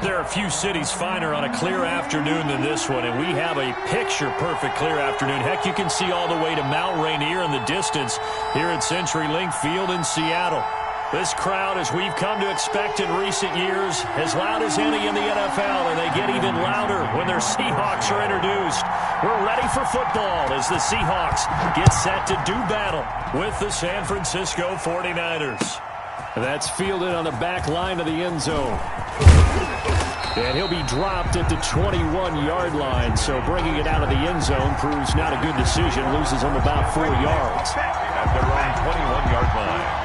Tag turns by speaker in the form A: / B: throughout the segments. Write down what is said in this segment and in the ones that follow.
A: There are a few cities finer on a clear afternoon than this one, and we have a picture-perfect clear afternoon. Heck, you can see all the way to Mount Rainier in the distance here at CenturyLink Field in Seattle. This crowd, as we've come to expect in recent years, as loud as any in the NFL, and they get even louder when their Seahawks are introduced. We're ready for football as the Seahawks get set to do battle with the San Francisco 49ers. That's fielded on the back line of the end zone. And he'll be dropped at the 21-yard line, so bringing it out of the end zone proves not a good decision. Loses him about 4 yards.
B: At their own 21-yard line.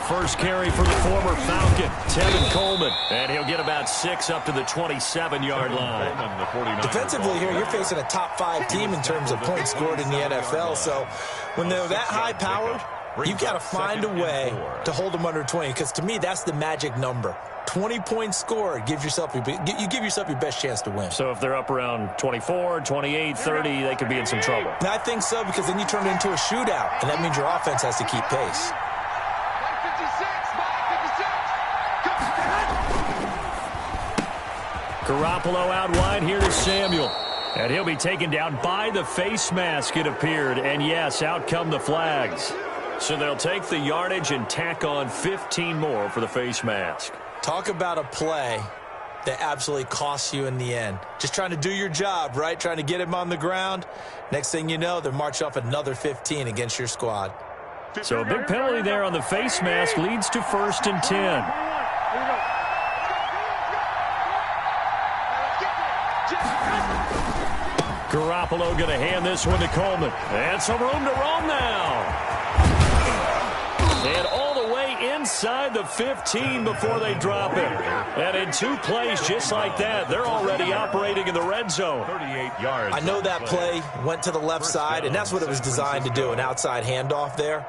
A: First carry for the former Falcon, Tevin Coleman. And he'll get about 6 up to the 27-yard line.
C: Defensively here, you're facing a top-5 team in terms of points scored in the NFL. So when they're that high-powered, you've got to find a way to hold them under 20. Because to me, that's the magic number. 20 points scored, you give yourself your best chance to win.
A: So if they're up around 24, 28, 30, they could be in some trouble.
C: I think so, because then you turn it into a shootout, and that means your offense has to keep pace.
A: Garoppolo out wide here to Samuel. And he'll be taken down by the face mask, it appeared. And yes, out come the flags. So they'll take the yardage and tack on 15 more for the face mask.
C: Talk about a play that absolutely costs you in the end. Just trying to do your job, right? Trying to get him on the ground. Next thing you know, they're marching off another 15 against your squad.
A: So a big penalty there on the face mask leads to 1st and 10. Garoppolo going to hand this one to Coleman. And some room to roam now. And all the way inside the 15 before they drop it. And in 2 plays just like that, they're already operating in the red zone.
B: 38 yards.
C: I know that play went to the left side, and that's what it was designed to do, an outside handoff there.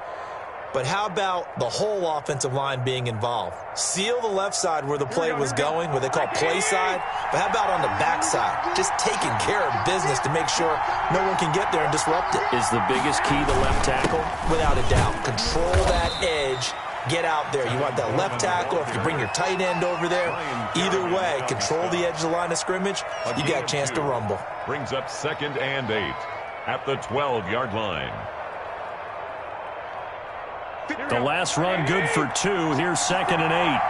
C: But how about the whole offensive line being involved? Seal the left side where the play was going, what they call play side. But how about on the back side? Just taking care of business to make sure no one can get there and disrupt it.
A: Is the biggest key the left tackle?
C: Without a doubt. Control that edge. Get out there. You want that left tackle. If you bring your tight end over there, either way, control the edge of the line of scrimmage. You got a chance to rumble.
B: Brings up 2nd and 8 at the 12-yard line.
A: The last run good for 2. Here's 2nd and 8.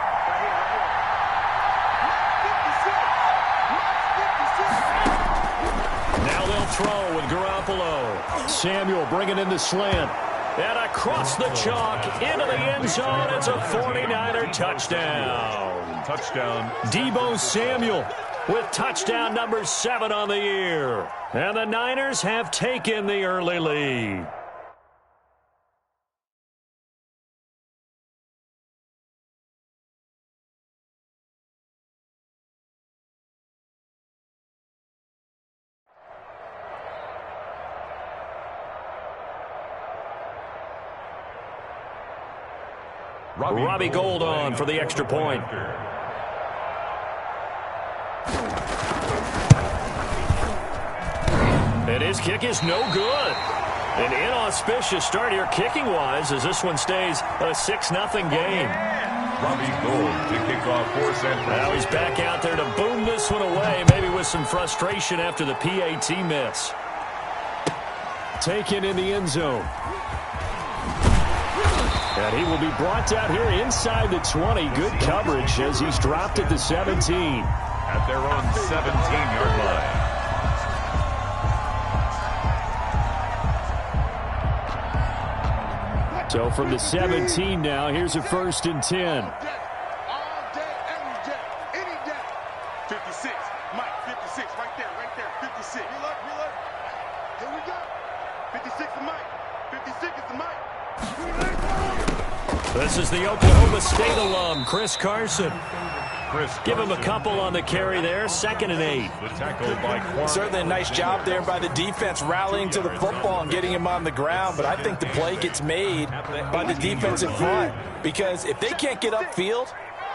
A: Now they'll throw with Garoppolo. Samuel bringing in the slant. And across the chalk into the end zone. It's a 49er touchdown.
B: Touchdown.
A: Deebo Samuel with touchdown number 7 on the year. And the Niners have taken the early lead. Robbie Gould on for the extra point. And his kick is no good. An inauspicious start here kicking-wise as this one stays a 6-0 game.
B: Robbie Gould to kick off for San Francisco.
A: Now he's back out there to boom this one away, maybe with some frustration after the PAT miss. Taken in the end zone. And he will be brought down here inside the 20. Good coverage as he's dropped at the 17.
B: At their own 17-yard line.
A: So from the 17 now, here's a 1st and 10.
D: 56, Mike, 56, right there, 56. Reload. Here we go. 56 is Mike. 56 is the Mike.
A: This is the Oklahoma State alum, Chris Carson. Give him a couple on the carry there. 2nd and 8.
B: The tackle by Quan.
C: Certainly a nice job there by the defense rallying to the football and getting him on the ground, but I think the play gets made by the defensive front because if they can't get upfield,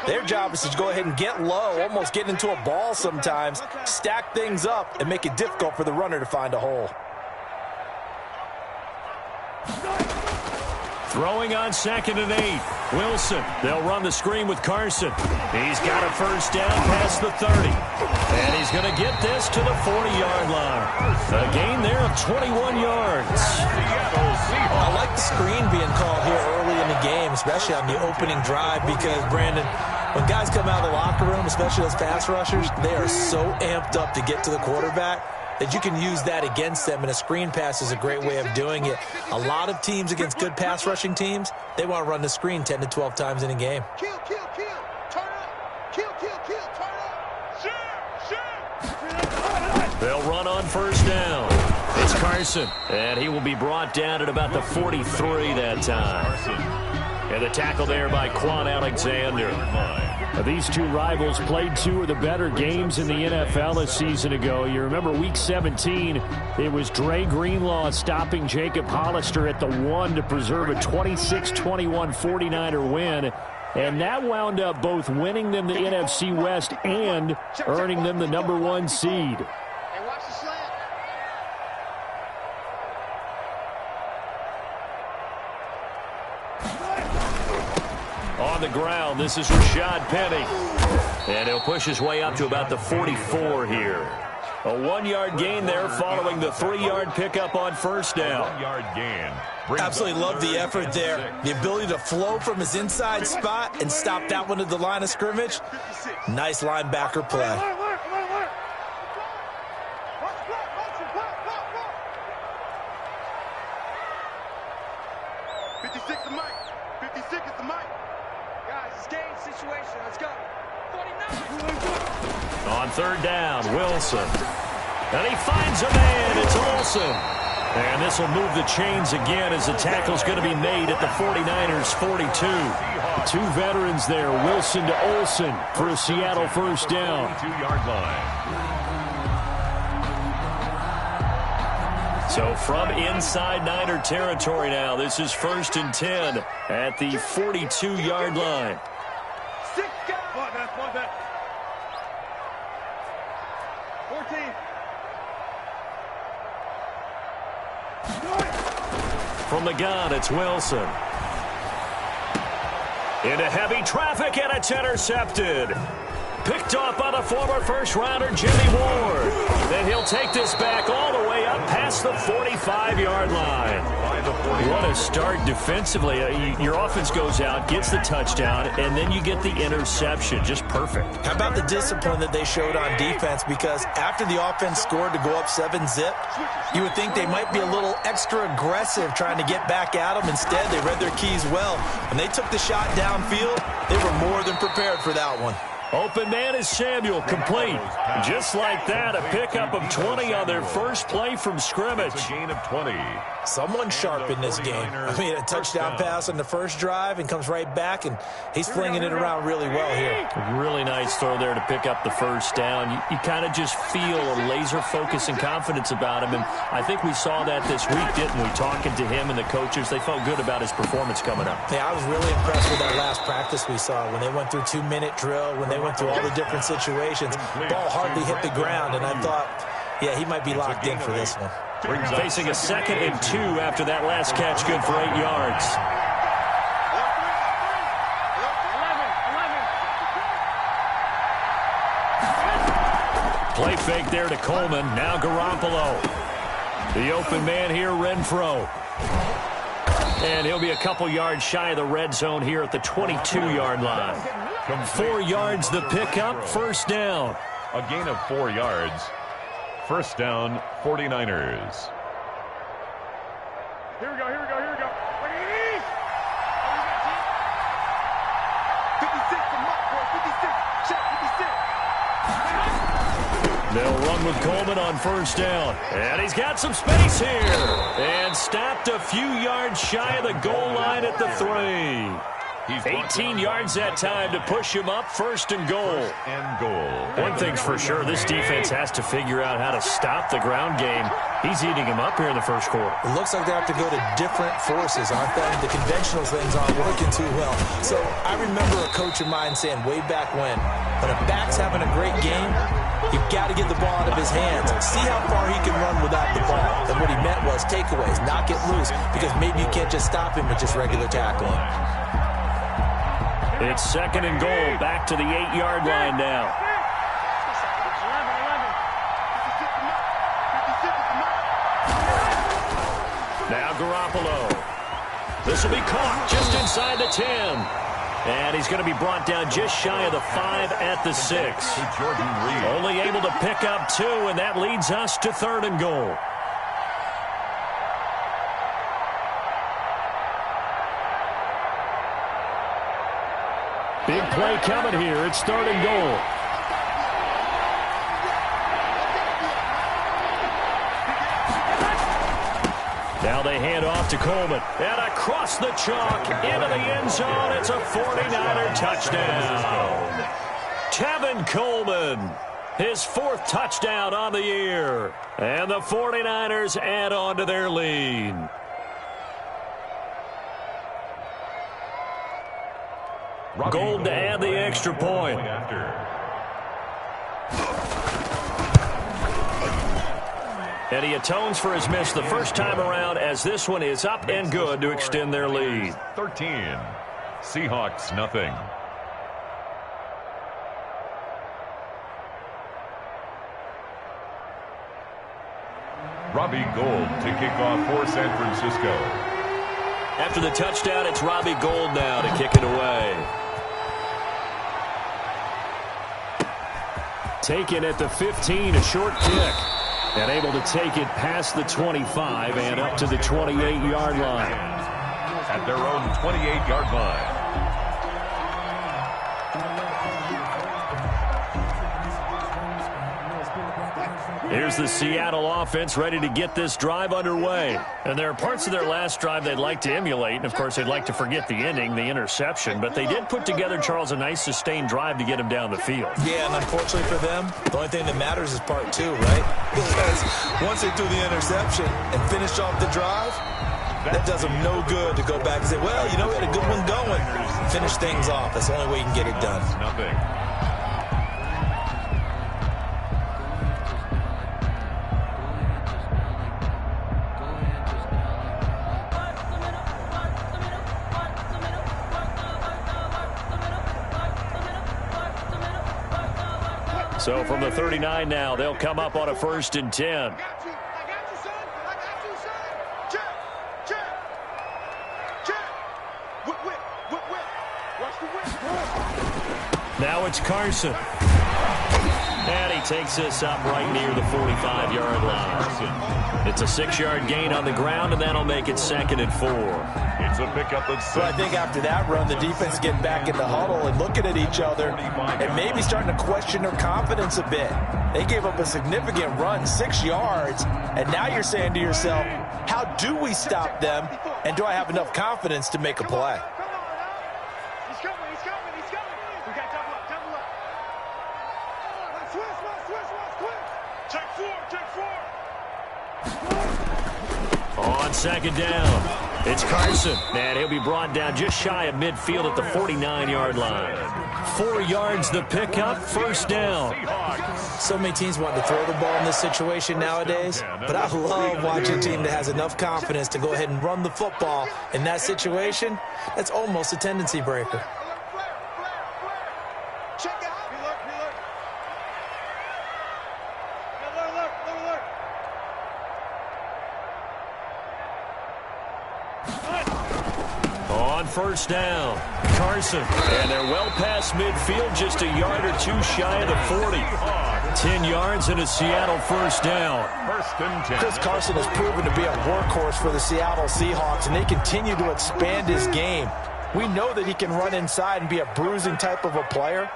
C: their job is to go ahead and get low, almost get into a ball sometimes, stack things up, and make it difficult for the runner to find a hole.
A: Throwing on 2nd and 8. Wilson. They'll run the screen with Carson. He's got a first down past the 30. And he's going to get this to the 40-yard line. A gain there of 21 yards.
C: I like the screen being called here early in the game, especially on the opening drive, because, Brandon, when guys come out of the locker room, especially those pass rushers, they are so amped up to get to the quarterback that you can use that against them, and a screen pass is a great way of doing it. A lot of teams against good pass rushing teams, they want to run the screen 10 to 12 times in a game.
D: Kill, kill, kill. Turn up. Kill, kill, kill. Turn up. Shoot.
A: They'll run on first down. It's Carson, and he will be brought down at about the 43 that time. And the tackle there by Quan Alexander. These two rivals played two of the better games in the NFL a season ago. You remember Week 17, it was Dre Greenlaw stopping Jacob Hollister at the 1 to preserve a 26-21 49er win. And that wound up both winning them the NFC West and earning them the #1 seed. On the ground, this is Rashad Penny. And he'll push his way up to about the 44 here. A 1-yard gain there following the 3-yard pickup on first down.
B: 1-yard gain.
C: Absolutely love the effort there. The ability to flow from his inside spot and stop that one at the line of scrimmage. Nice linebacker play.
D: 56 the mic. 56 is the mic. Guys, it's game situation. Let's go. 49.
A: On third down, Wilson. And he finds a man. It's Olsen. And this will move the chains again as the tackle's going to be made at the 49ers' 42. Two veterans there, Wilson to Olsen for a Seattle first down.
B: 42-yard line.
A: So from inside Niner territory now, this is 1st and 10 at the 42-yard line.
D: 6 guys. One back. 14.
A: From the gun, it's Wilson. Into heavy traffic, and it's intercepted. Picked off by the former first-rounder Jimmy Ward. Then he'll take this back all the way up past the 45-yard line. What a start defensively. Your offense goes out, gets the touchdown, and then you get the interception. Just perfect.
C: How about the discipline that they showed on defense? Because after the offense scored to go up 7-zip, you would think they might be a little extra aggressive trying to get back at them. Instead, they read their keys well. When they took the shot downfield, they were more than prepared for that one.
A: Open man is Samuel, complete. Just like that, a pickup of 20 on their first play from scrimmage.
B: A gain of 20.
C: Someone sharp in this game. I mean, a touchdown pass on the first drive and comes right back, and he's flinging it around really well here.
A: Really nice throw there to pick up the first down. You kind of just feel a laser focus and confidence about him, and I think we saw that this week, didn't we? Talking to him and the coaches, they felt good about his performance coming up.
C: Yeah, I was really impressed with that last practice we saw when they went through 2-minute drill, when they went through all the different situations. Ball hardly hit the ground, and I thought, yeah, he might be locked in for this one.
A: Facing a 2nd and 2 after that last catch, good for 8 yards. Play fake there to Coleman. Now Garoppolo. The open man here, Renfro. And he'll be a couple yards shy of the red zone here at the 22-yard line. 4 yards the pickup, first down.
B: A gain of 4 yards. First down, 49ers.
D: Here we go. 56 the mic, boy. 56. Check 56.
A: They'll run with Coleman on first down. And he's got some space here. And stopped a few yards shy of the goal line at the 3. 18 yards that time to push him up, 1st and goal. One thing's for sure, this defense has to figure out how to stop the ground game. He's eating him up here in the 1st quarter.
C: It looks like they have to go to different forces, aren't they? The conventional things aren't working too well. So I remember a coach of mine saying way back when a back's having a great game, you've got to get the ball out of his hands. See how far he can run without the ball. And what he meant was takeaways, not get loose, because maybe you can't just stop him with just regular tackling.
A: It's 2nd and goal, back to the 8-yard line now. Now Garoppolo. This will be caught just inside the 10. And he's going to be brought down just shy of the 5 at the 6. Only able to pick up 2, and that leads us to 3rd and goal. Big play coming here. It's 3rd and goal. Now they hand off to Coleman. And across the chalk into the end zone. It's a 49er touchdown. Tevin Coleman, his 4th touchdown on the year. And the 49ers add on to their lead. Gold to add the extra point. And he atones for his miss the first time around, as this one is up and good to extend their lead.
B: 13. Seahawks, nothing. Robbie Gould to kick off for San Francisco.
A: After the touchdown, it's Robbie Gould now to kick it away. Taken at the 15, a short kick. And able to take it past the 25 and up to the 28-yard line.
B: At their own 28-yard line.
A: Here's the Seattle offense ready to get this drive underway. And there are parts of their last drive they'd like to emulate. And, of course, they'd like to forget the ending, the interception. But they did put together, Charles, a nice sustained drive to get him down the field.
C: Yeah, and unfortunately for them, the only thing that matters is part 2, right? Because once they do the interception and finish off the drive, that does them no good to go back and say, well, you know, we had a good one going. Finish things off. That's the only way you can get it done.
B: Nothing.
A: So from the 39 now, they'll come up on a 1st and 10.
D: I got you, son. I got you, son. Check. Whip. Watch the whip.
A: Now it's Carson. And he takes this up right near the 45-yard line. It's a 6-yard gain on the ground, and that'll make it 2nd and 4.
B: It's a pickup of 6.
C: So I think after that run, the defense getting back in the huddle and looking at each other and maybe starting to question their confidence a bit. They gave up a significant run, 6 yards, and now you're saying to yourself, how do we stop them, and do I have enough confidence to make a play?
D: He's coming. We got double up. Switch. Check 4.
A: On 2nd down, it's Carson. And he'll be brought down just shy of midfield at the 49-yard line. 4 yards the pickup, 1st down.
C: So many teams want to throw the ball in this situation nowadays, but I love watching a team that has enough confidence to go ahead and run the football in that situation. That's almost a tendency breaker.
D: Check out. Reload.
A: On 1st down, Carson. And they're well past midfield, just a yard or 2 shy of the 40. 10 yards and a Seattle 1st down.
B: 1st and 10.
C: Chris Carson has proven to be a workhorse for the Seattle Seahawks, and they continue to expand his game. We know that he can run inside and be a bruising type of a player,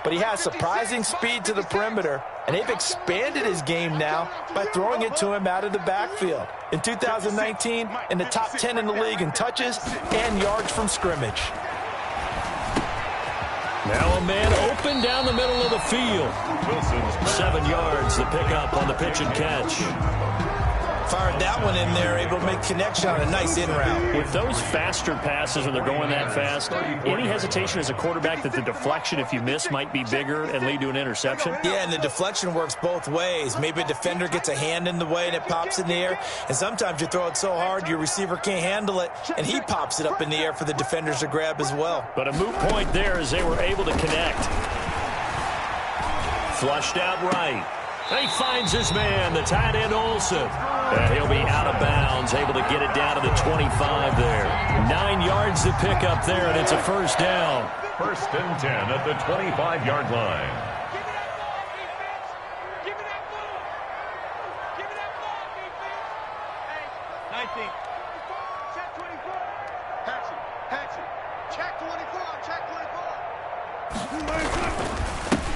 C: but he has surprising speed to the perimeter, and they've expanded his game now by throwing it to him out of the backfield. In 2019, in the top 10 in the league in touches and yards from scrimmage.
A: Now a man open down the middle of the field. 7 yards, the pickup on the pitch and catch.
C: Fired that one in there, able to make connection on a nice in route.
A: With those faster passes when they're going that fast, any hesitation as a quarterback that the deflection, if you miss, might be bigger and lead to an interception?
C: Yeah, and the deflection works both ways. Maybe a defender gets a hand in the way and it pops in the air, and sometimes you throw it so hard your receiver can't handle it, and he pops it up in the air for the defenders to grab as well.
A: But a moot point there as they were able to connect. Flushed out right. He finds his man, the tight end Olsen. He'll be out of bounds, able to get it down to the 25 there. 9 yards to pick up there, and it's a first down.
B: 1st and 10 at the 25-yard line.
D: Give me that ball. Give me that ball, defense. Hey, 19. Check 24. Hatchet. Check 24. Check 24.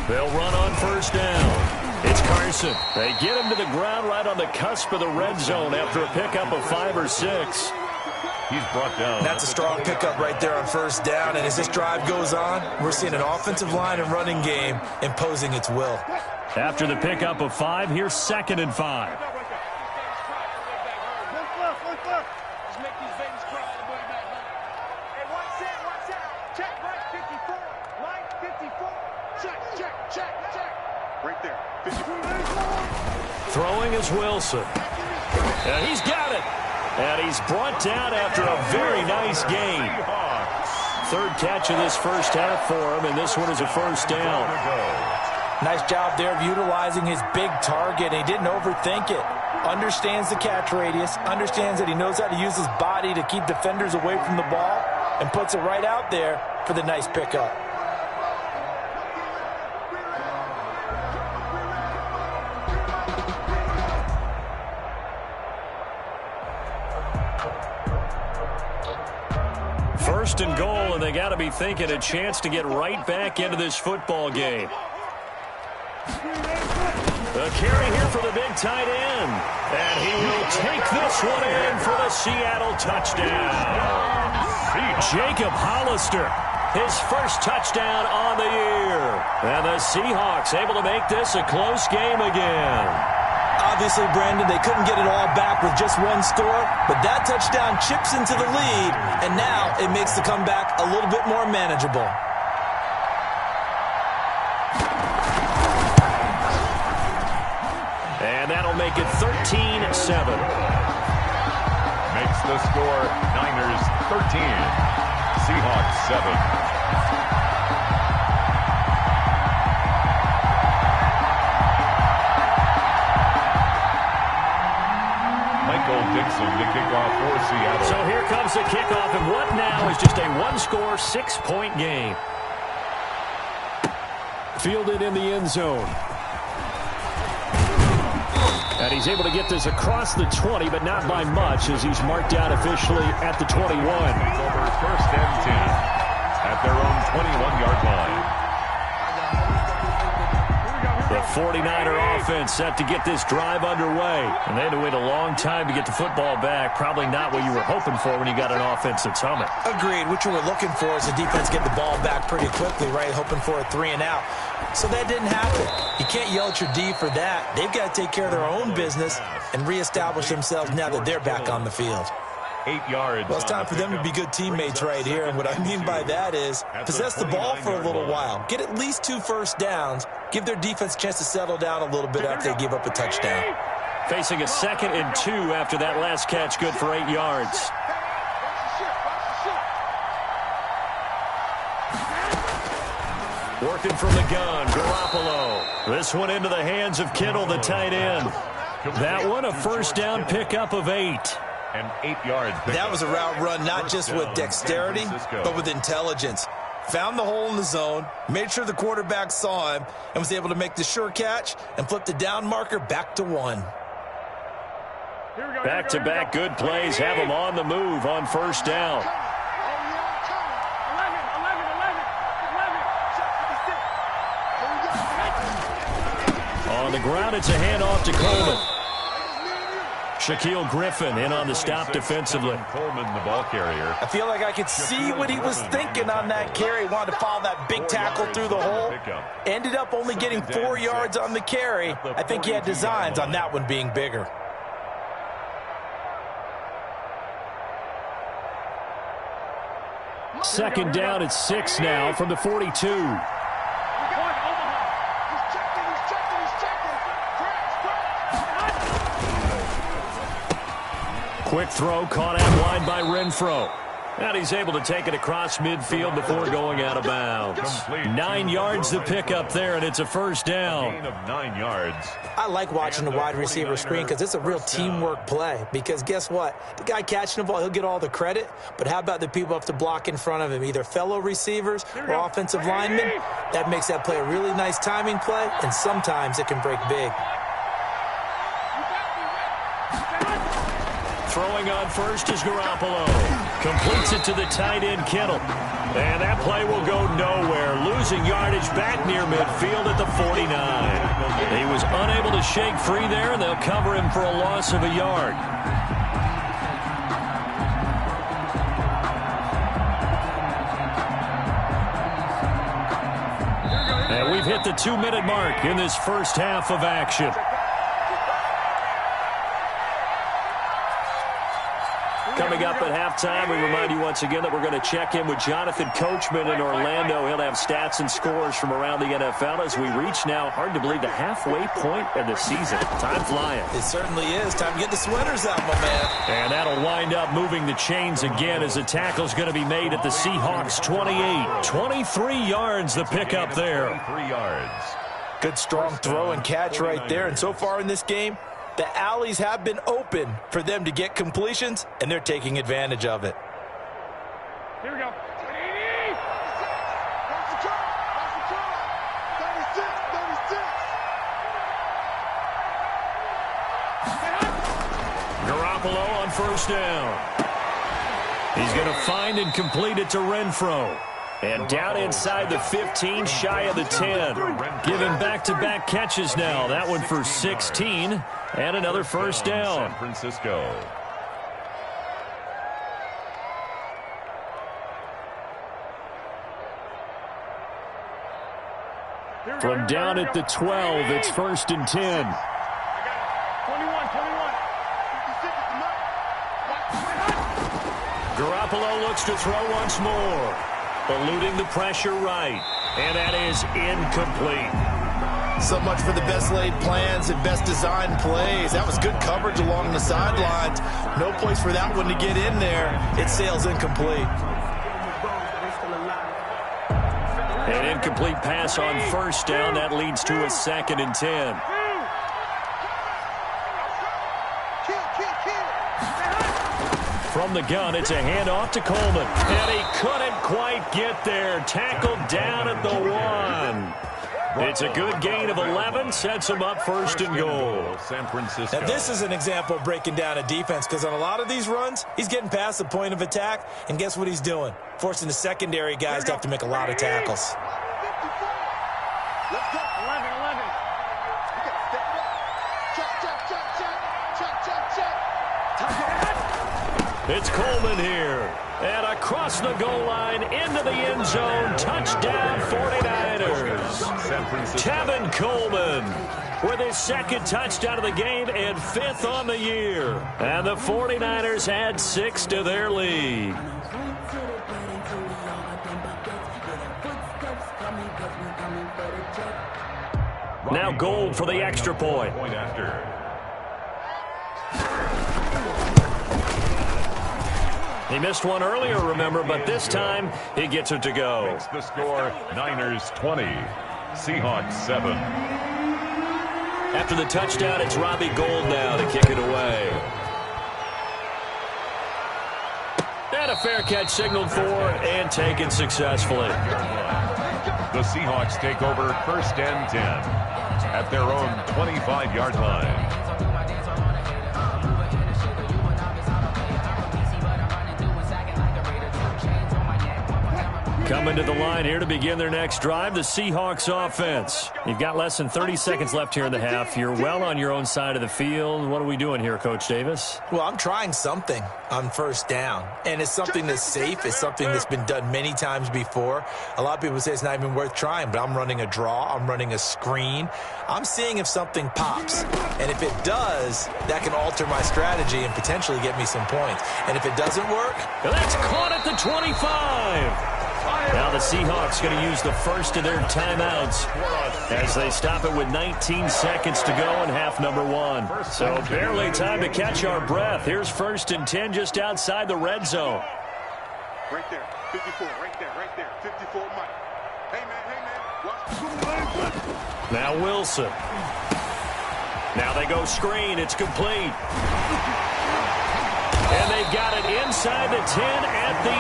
A: They'll run on first down. It's Carson. They get him to the ground right on the cusp of the red zone after a pickup of 5 or 6.
B: He's brought down.
C: That's a strong pickup right there on first down, and as this drive goes on, we're seeing an offensive line and running game imposing its will.
A: After the pickup of 5, here's 2nd and 5.
D: Right there. 54.
A: Throwing is Wilson. And he's got it. And he's brought down after a very nice game. 3rd catch of this first half for him, and this one is a first down.
C: Nice job there of utilizing his big target. He didn't overthink it. Understands the catch radius. Understands that he knows how to use his body to keep defenders away from the ball, and puts it right out there for the nice pickup.
A: First and goal, and they got to be thinking a chance to get right back into this football game. The carry here for the big tight end. And he will take this one in for the Seattle touchdown. Jacob Hollister, his first touchdown on the year. And the Seahawks able to make this a close game again.
C: Obviously, Brandon, they couldn't get it all back with just one score, but that touchdown chips into the lead, and now it makes the comeback a little bit more manageable.
A: And that'll make it 13-7.
B: Makes the score Niners 13, Seahawks 7. Dixon to kick off for Seattle.
A: So here comes the kickoff, and what now is just a one-score, 6-point game. Fielded in the end zone. And he's able to get this across the 20, but not by much, as he's marked out officially at the 21.
B: Over 1st and 10 at their own 21-yard line.
A: The 49er offense set to get this drive underway. And they had to wait a long time to get the football back. Probably not what you were hoping for when you got an offense that's humming.
C: Agreed. What you were looking for is the defense get the ball back pretty quickly, right? Hoping for a 3 and out. So that didn't happen. You can't yell at your D for that. They've got to take care of their own business and reestablish themselves now that they're back on the field.
B: 8 yards.
C: Well, it's time for them to be good teammates right here. And what I mean by that is possess the ball for a little while. Get at least 2 first downs. Give their defense a chance to settle down a little bit after they give up a touchdown.
A: Facing a 2nd and 2 after that last catch, good for 8 yards. Working from the gun, Garoppolo. This one into the hands of Kittle, the tight end. That one a first down pickup of 8.
B: And 8 yards.
C: That was a route run not just with dexterity, but with intelligence. Found the hole in the zone, made sure the quarterback saw him, and was able to make the sure catch and flip the down marker back to 1.
A: Back-to-back good plays have him on the move on first down. On the ground, it's a handoff to Coleman. Shaquille Griffin in on the stop defensively.
B: Coleman, the ball carrier.
C: I feel like I could see what he was thinking on that carry. Wanted to follow that big tackle through the hole. Ended up only getting 4 yards on the carry. I think he had designs on that one being bigger.
A: Second down at 6 now from the 42. Quick throw caught out wide by Renfro. And he's able to take it across midfield before going out of bounds. 9 yards to pick up there, and it's a first down.
B: Gain of 9 yards.
C: I like watching the wide receiver screen because it's a real teamwork play. Because guess what? The guy catching the ball, he'll get all the credit. But how about the people up to block in front of him, either fellow receivers or offensive linemen? That makes that play a really nice timing play, and sometimes it can break big.
A: Throwing on first is Garoppolo. Completes it to the tight end, Kittle. And that play will go nowhere. Losing yardage back near midfield at the 49. He was unable to shake free there, and they'll cover him for a loss of a yard. And we've hit the 2-minute mark in this first half of action. Coming up at halftime, we remind you once again that we're going to check in with Jonathan Coachman in Orlando. He'll have stats and scores from around the NFL as we reach now, hard to believe, the halfway point of the season. Time flying.
C: It certainly is. Time to get the sweaters out, my man.
A: And that'll wind up moving the chains again as the tackle's going to be made at the Seahawks 28. 23 yards the pickup there.
B: 3 yards.
C: Good strong throw and catch right there. And so far in this game, the alleys have been open for them to get completions, and they're taking advantage of it.
D: Here we go. 36.
A: Garoppolo on first down. He's going to find and complete it to Renfro. And down inside the 15, shy of the 10. Giving back-to-back catches now. That one for 16. And another first down.
B: San Francisco.
A: From down at the 12, it's first and 10.
D: 21.
A: Garoppolo looks to throw once more. Eluding the pressure right. And that is incomplete.
C: So much for the best laid plans and best designed plays. That was good coverage along the sidelines. No place for that one to get in there. It sails incomplete.
A: An incomplete pass on first down. That leads to a second and 10. From the gun, it's a handoff to Coleman. And he couldn't quite get there. Tackled down at the 1. It's a good gain of 11. Sets him up first and goal.
B: San Francisco.
C: Now, this is an example of breaking down a defense because on a lot of these runs, he's getting past the point of attack. And guess what he's doing? Forcing the secondary guys to have to make a lot of tackles.
D: Let's go. 11. We got to step it up. Check.
A: It's Coleman here. And across the goal line, into the end zone. Touchdown, 49ers. Kevin Coleman with his second touchdown of the game and 5th on the year. And the 49ers add 6 to their lead. Now Gold for the extra point.
B: Point after.
A: He missed one earlier, remember, but this time he gets it to go.
B: Makes the score Niners 20, Seahawks 7.
A: After the touchdown, it's Robbie Gould now to kick it away. And a fair catch signaled for and taken successfully.
B: The Seahawks take over first and 10 at their own 25-yard line.
A: Coming to the line here to begin their next drive, the Seahawks offense. You've got less than 30 seconds left here in the half. You're well on your own side of the field. What are we doing here, Coach Davis?
C: Well, I'm trying something on first down, and it's something that's safe. It's something that's been done many times before. A lot of people say it's not even worth trying, but I'm running a draw. I'm running a screen. I'm seeing if something pops, and if it does, that can alter my strategy and potentially get me some points. And if it doesn't work,
A: that's caught at the 25. Now the Seahawks going to use the first of their timeouts as they stop it with 19 seconds to go in half number one. So barely time to catch our breath. Here's 1st and 10 just outside the red zone.
D: Right there, 54, right there, 54, Mike. Hey, man, watch.
A: Now Wilson. Now they go screen. It's complete. And they've got it inside the 10 at the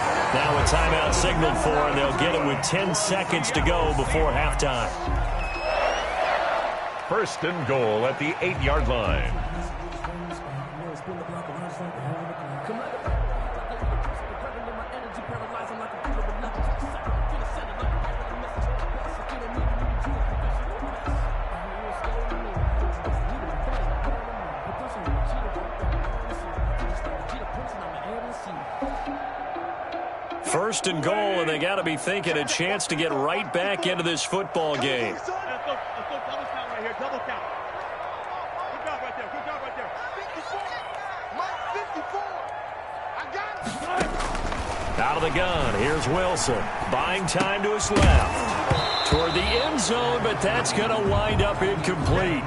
A: 8. Now a timeout signaled for, and they'll get it with 10 seconds to go before halftime.
B: 1st and goal at the 8-yard line.
A: First and goal, and they got to be thinking a chance to get right back into this football game.
D: Let's go double count right here, double count. Good job right there, 54. Mike, 54. I got it.
A: Out of the gun, here's Wilson. Buying time to his left. Toward the end zone, but that's going to wind up incomplete.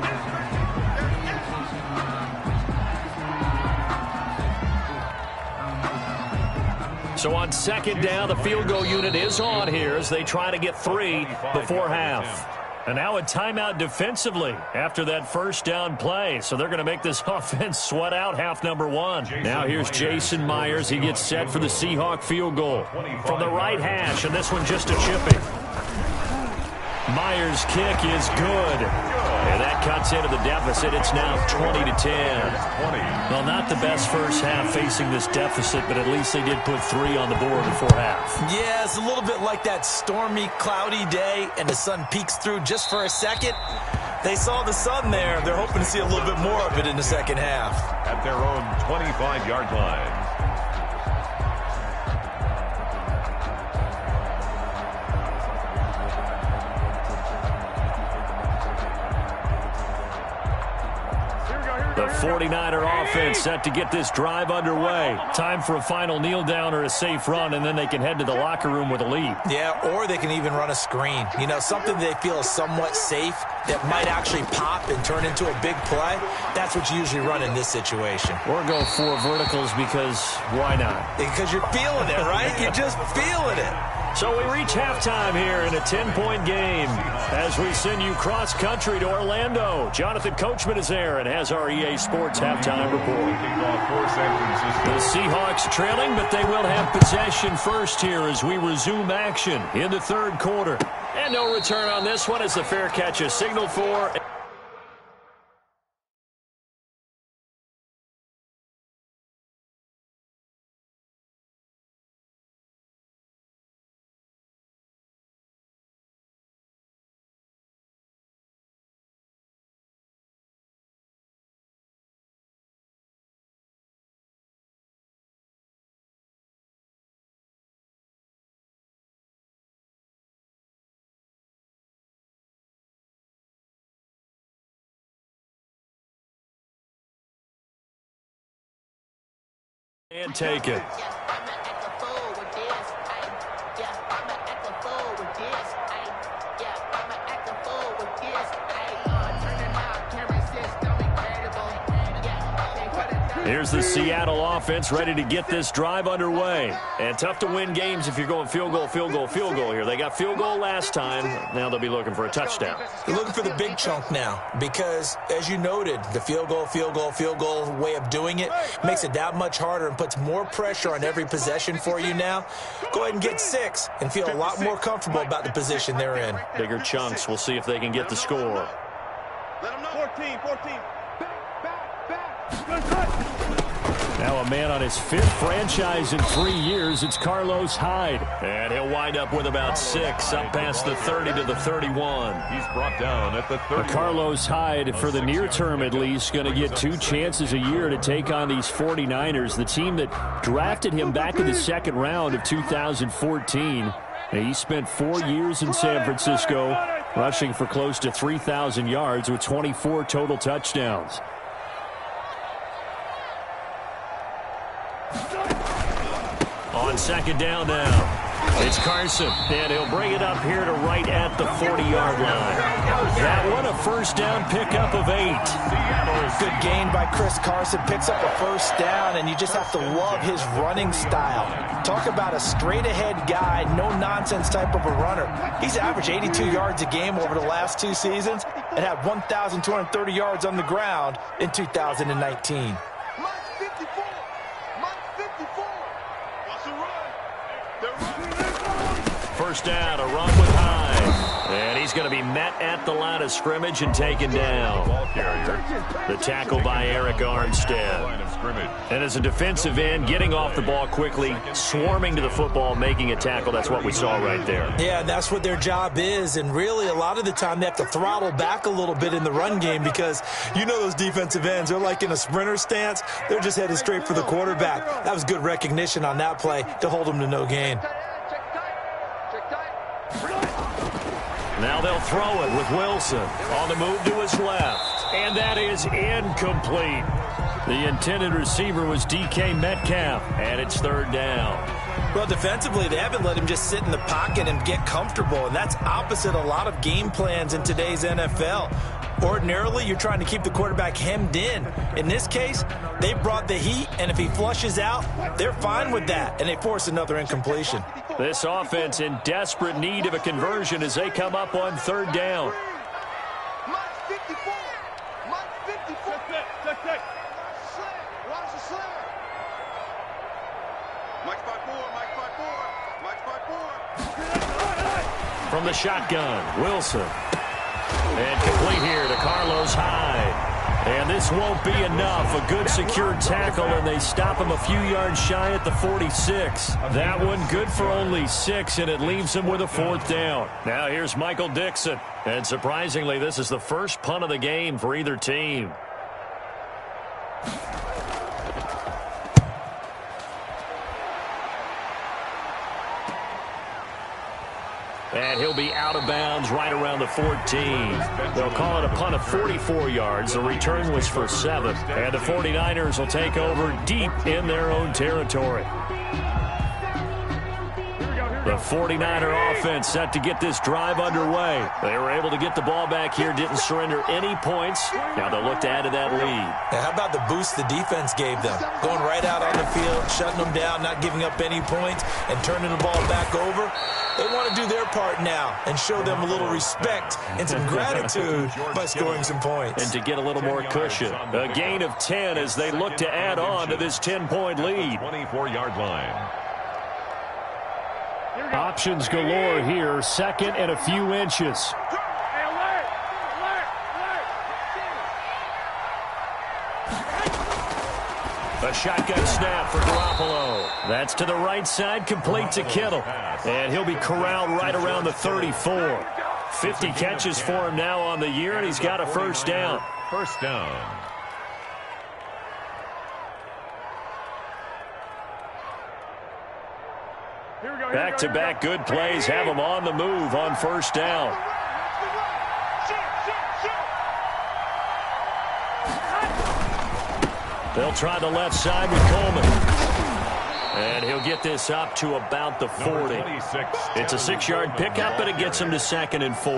A: So on 2nd down, the field goal unit is on here as they try to get 3 before half. And now a timeout defensively after that first down play. So they're going to make this offense sweat out half number one. Now here's Jason Myers. He gets set for the Seahawk field goal from the right hash, and this one just a chipping. Myers' kick is good. And that cuts into the deficit. It's now 20-10. Well, not the best first half facing this deficit, but at least they did put 3 on the board before half.
C: yeah, it's a little bit like that stormy, cloudy day, and the sun peeks through just for a second. They saw the sun there. They're hoping to see a little bit more of it in the second half.
B: At their own 25-yard line.
A: The 49er offense set to get this drive underway. Time for a final kneel down or a safe run, and then they can head to the locker room with a lead.
C: Yeah, or they can even run a screen. You know, something they feel is somewhat safe that might actually pop and turn into a big play. That's what you usually run in this situation.
A: Or go 4 verticals because why not?
C: Because you're feeling it, right? You're just feeling it.
A: So we reach halftime here in a 10-point game as we send you cross-country to Orlando. Jonathan Coachman is there and has our EA Sports halftime report. The Seahawks trailing, but they will have possession first here as we resume action in the 3rd quarter. And no return on this one as the fair catch is signaled for. And take it. Here's the Seattle offense ready to get this drive underway. And tough to win games if you're going field goal here. They got field goal last time. Now they'll be looking for a touchdown.
C: You're looking for the big chunk now because, as you noted, the field goal way of doing it makes it that much harder and puts more pressure on every possession for you now. Go ahead and get 6 and feel a lot more comfortable about the position they're in.
A: Bigger chunks. We'll see if they can get the score.
D: Let them know. 14.
A: Now a man on his 5th franchise in 3 years. It's Carlos Hyde. And he'll wind up with about 6 up past the 30 to the 31.
B: He's brought down at the 30.
A: Carlos Hyde, for the near term at least, going to get 2 chances a year to take on these 49ers, the team that drafted him back in the 2nd round of 2014. And he spent 4 years in San Francisco, rushing for close to 3,000 yards with 24 total touchdowns. On 2nd down now, it's Carson, and he'll bring it up here to right at the 40-yard line. That one, a 1st down pickup of 8.
C: Good gain by Chris Carson, picks up a 1st down, and you just have to love his running style. Talk about a straight-ahead guy, no-nonsense type of a runner. He's averaged 82 yards a game over the last 2 seasons and had 1,230 yards on the ground in 2019.
A: First down, a run with Hyde. And he's going to be met at the line of scrimmage and taken down.
B: Ball carrier.
A: The tackle by Eric Armstead.
B: Line of scrimmage.
A: And as a defensive end, getting off the ball quickly, swarming to the football, making a tackle. That's what we saw right there.
C: Yeah, that's what their job is. And really, a lot of the time, they have to throttle back a little bit in the run game because you know those defensive ends, they're like in a sprinter stance. They're just headed straight for the quarterback. That was good recognition on that play to hold them to no gain.
A: Now they'll throw it with Wilson on the move to his left. And that is incomplete. The intended receiver was DK Metcalf, and it's 3rd down.
C: Well, defensively, they haven't let him just sit in the pocket and get comfortable, and that's opposite a lot of game plans in today's NFL. Ordinarily, you're trying to keep the quarterback hemmed in. In this case, they brought the heat, and if he flushes out, they're fine with that, and they force another incompletion.
A: This offense in desperate need of a conversion as they come up on 3rd down. From the shotgun, Wilson. And complete here to Carlos Hyde. And this won't be enough. A good secure tackle, and they stop him a few yards shy at the 46. That one good for only 6, and it leaves him with a 4th down. Now here's Michael Dixon. And surprisingly, this is the first punt of the game for either team. And he'll be out of bounds right around the 14. They'll call it a punt of 44 yards. The return was for 7. And the 49ers will take over deep in their own territory. The 49er offense set to get this drive underway. They were able to get the ball back here, didn't surrender any points. Now they'll look to add to that lead.
C: Now, how about the boost the defense gave them? Going right out on the field, shutting them down, not giving up any points, and turning the ball back over. They want to do their part now and show them a little respect and some gratitude by scoring some points.
A: And to get a little more cushion. A gain of 10 as they look to add on to this 10-point lead.
B: 24-yard line.
A: Options galore here. 2nd and a few inches. A shotgun snap for Garoppolo. That's to the right side, complete to Kittle. And he'll be corralled right around the 34. 50 catches for him now on the year, and he's got a 1st down.
B: 1st down.
A: Back-to-back good plays have him on the move on 1st down. They'll try the left side with Coleman. And he'll get this up to about the 40. It's a 6-yard pickup, but it gets him to 2nd and 4.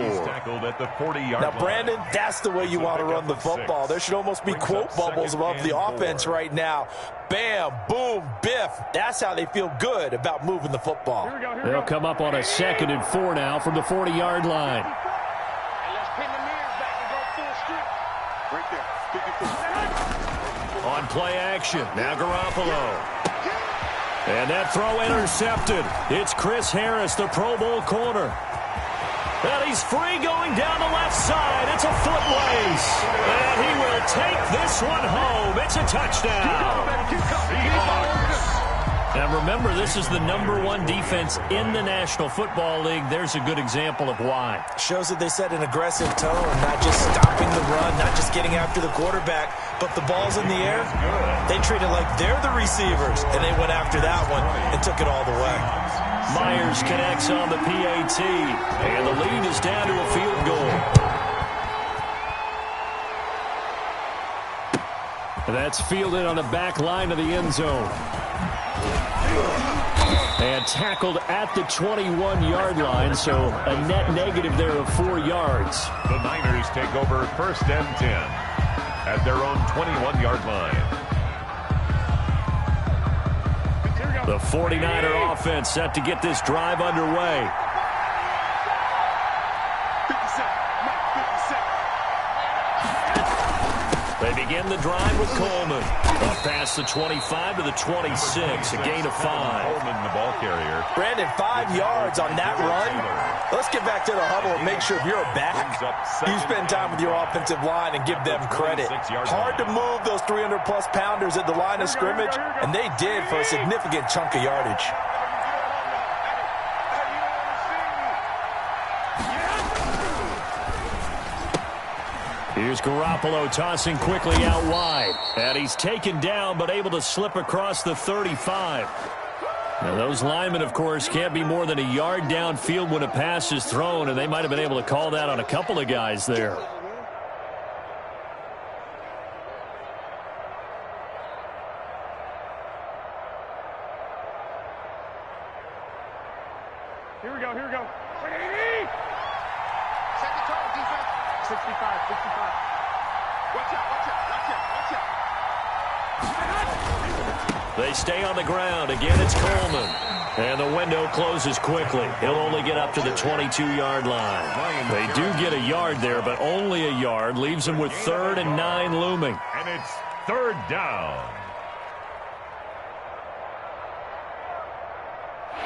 C: Now, Brandon, that's the way you want to run the football. There should almost be quote bubbles above the offense right now. Bam, boom, biff. That's how they feel good about moving the football.
A: They'll come up on a 2nd and 4 now from the 40-yard line. On play action, now Garoppolo. And that throw intercepted. It's Chris Harris, the Pro Bowl corner. And he's free going down the left side. It's a foot race. And he will take this one home. It's a touchdown. Now remember, this is the #1 defense in the National Football League. There's a good example of why.
C: Shows that they set an aggressive tone, not just stopping the run, not just getting after the quarterback, but the ball's in the air. They treat it like they're the receivers, and they went after that one and took it all the way.
A: Myers connects on the PAT, and the lead is down to a field goal. That's fielded on the back line of the end zone. And tackled at the 21-yard line, so a net negative there of 4 yards.
B: The Niners take over 1st and 10 at their own 21-yard line.
A: The 49er offense set to get this drive underway.
D: 57.
A: They begin the drive with Coleman. Up past the 25 to the 26, a gain of 5.
B: Coleman, the ball carrier.
C: Brandon, 5 yards on that run. Let's get back to the huddle and make sure if you're a back, you spend time with your offensive line and give them credit. Hard to move those 300-plus pounders at the line of scrimmage, and they did for a significant chunk of yardage.
A: Here's Garoppolo tossing quickly out wide. And he's taken down but able to slip across the 35. Now those linemen, of course, can't be more than a yard downfield when a pass is thrown, and they might have been able to call that on a couple of guys there.
D: Here we go. Second turn, defense. 65. Watch out.
A: They stay on the ground. Again, it's Coleman. And the window closes quickly. He'll only get up to the 22-yard line. They do get a yard there, but only a yard. Leaves them with 3rd and 9 looming.
B: And it's 3rd down.